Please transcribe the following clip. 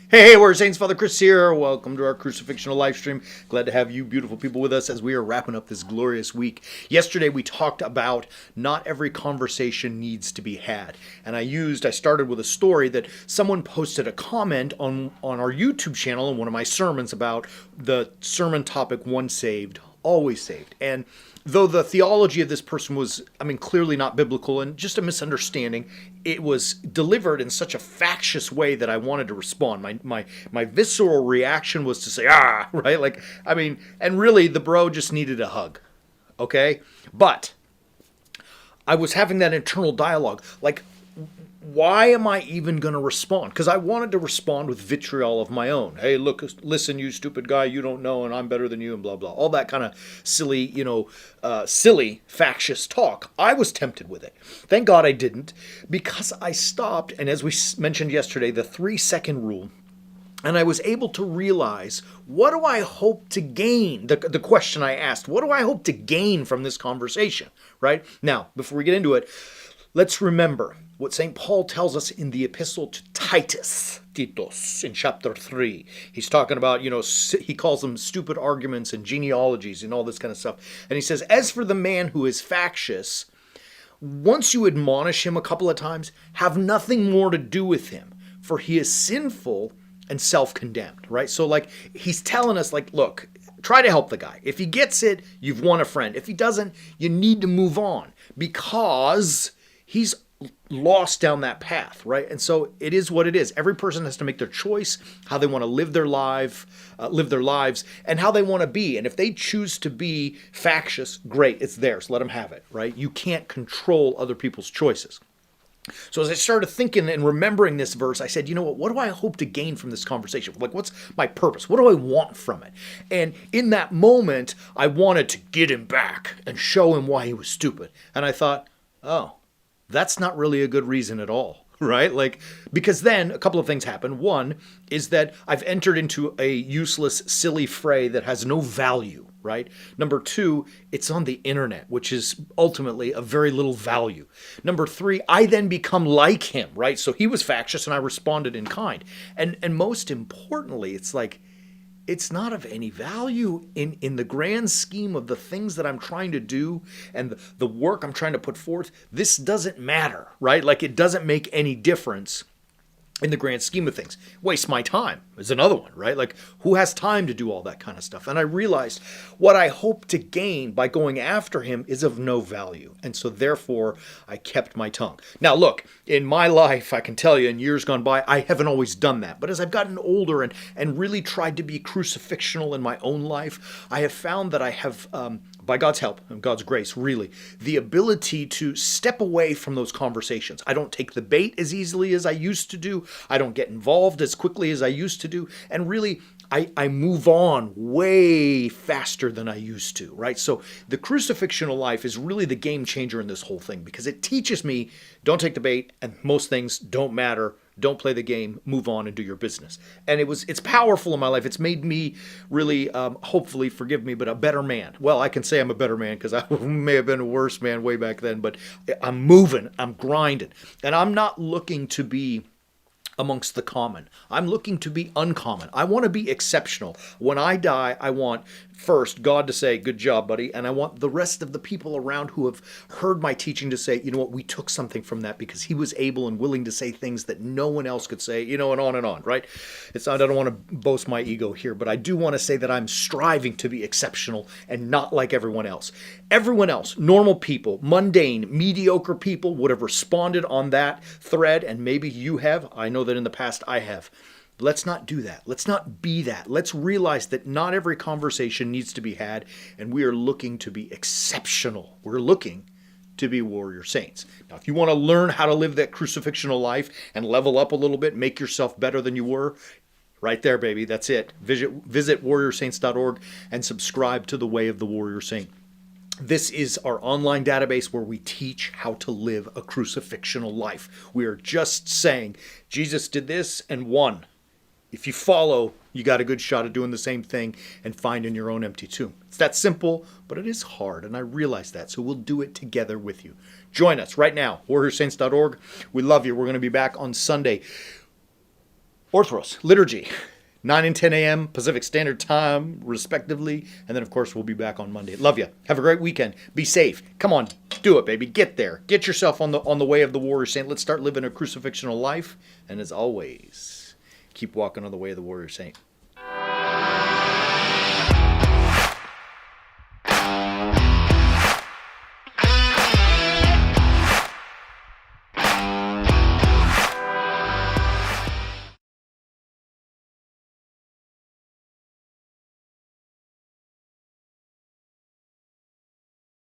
Hey, we're Saints Father Chris here. Welcome to our Crucifixional Livestream. Glad to have you beautiful people with us as we are wrapping up this glorious week. Yesterday we talked about not every conversation needs to be had. And I started with a story that someone posted a comment on our YouTube channel in one of my sermons about the sermon topic, once saved, always saved. And though the theology of this person was, clearly not biblical and just a misunderstanding, it was delivered in such a factious way that I wanted to respond. My visceral reaction was to say, right? And really the bro just needed a hug, okay? But I was having that internal dialogue, like, why am I even going to respond? Because I wanted to respond with vitriol of my own. Hey, look, listen, you stupid guy, you don't know, and I'm better than you, and blah, blah. All that kind of silly, silly, factious talk. I was tempted with it. Thank God I didn't, because I stopped, and as we mentioned yesterday, the 3-second rule, and I was able to realize, what do I hope to gain? The question I asked, what do I hope to gain from this conversation, right? Now, before we get into it, let's remember what St. Paul tells us in the epistle to Titus, in chapter 3. He's talking about, he calls them stupid arguments and genealogies and all this kind of stuff. And he says, as for the man who is factious, once you admonish him a couple of times, have nothing more to do with him, for he is sinful and self-condemned, right? So he's telling us, look, try to help the guy. If he gets it, you've won a friend. If he doesn't, you need to move on because he's lost down that path, right? And so it is what it is. Every person has to make their choice, how they want to live their lives, and how they want to be. And if they choose to be factious, great, it's theirs. Let them have it, right? You can't control other people's choices. So as I started thinking and remembering this verse, I said, you know what do I hope to gain from this conversation? What's my purpose? What do I want from it? And in that moment, I wanted to get him back and show him why he was stupid. And I thought, oh, that's not really a good reason at all, right? Because then a couple of things happen. One is that I've entered into a useless, silly fray that has no value, right? Number two, it's on the internet, which is ultimately of very little value. Number three, I then become like him, right? So he was factious and I responded in kind. And most importantly, it's not of any value in the grand scheme of the things that I'm trying to do and the work I'm trying to put forth. This doesn't matter, right? It doesn't make any difference in the grand scheme of things. Waste my time is another one, right? Who has time to do all that kind of stuff? And I realized what I hope to gain by going after him is of no value. And so therefore I kept my tongue. Now look, in my life, I can tell you in years gone by, I haven't always done that. But as I've gotten older and really tried to be crucifixional in my own life, I have found that I have, by God's help and God's grace, really, the ability to step away from those conversations. I don't take the bait as easily as I used to do. I don't get involved as quickly as I used to do. And really, I move on way faster than I used to, right? So the crucifixional life is really the game changer in this whole thing because it teaches me, don't take the bait, and most things don't matter. Don't play the game, move on and do your business. And it's powerful in my life. It's made me really, hopefully, forgive me, but a better man. Well, I can say I'm a better man because I may have been a worse man way back then, but I'm moving, I'm grinding. And I'm not looking to be amongst the common. I'm looking to be uncommon. I want to be exceptional. When I die, I want first God to say, good job, buddy. And I want the rest of the people around who have heard my teaching to say, you know what, we took something from that because he was able and willing to say things that no one else could say, and on, right? I don't want to boast my ego here, but I do want to say that I'm striving to be exceptional and not like everyone else. Everyone else, normal people, mundane, mediocre people would have responded on that thread, and maybe you have. I know that in the past I have. Let's not do that. Let's not be that. Let's realize that not every conversation needs to be had, and we are looking to be exceptional. We're looking to be warrior saints. Now, if you want to learn how to live that crucifixional life and level up a little bit, make yourself better than you were, right there, baby, that's it. Visit warriorsaints.org and subscribe to the Way of the Warrior Saint. This is our online database where we teach how to live a crucifixional life. We are just saying, Jesus did this and won. If you follow, you got a good shot at doing the same thing and finding your own empty tomb. It's that simple, but it is hard, and I realize that, so we'll do it together with you. Join us right now, warriorsaints.org. We love you. We're going to be back on Sunday. Orthros, liturgy, 9 and 10 a.m. Pacific Standard Time, respectively. And then, of course, we'll be back on Monday. Love you. Have a great weekend. Be safe. Come on, do it, baby. Get there. Get yourself on the way of the warrior saint. Let's start living a crucifixional life. And as always, keep walking on the way of the warrior saint.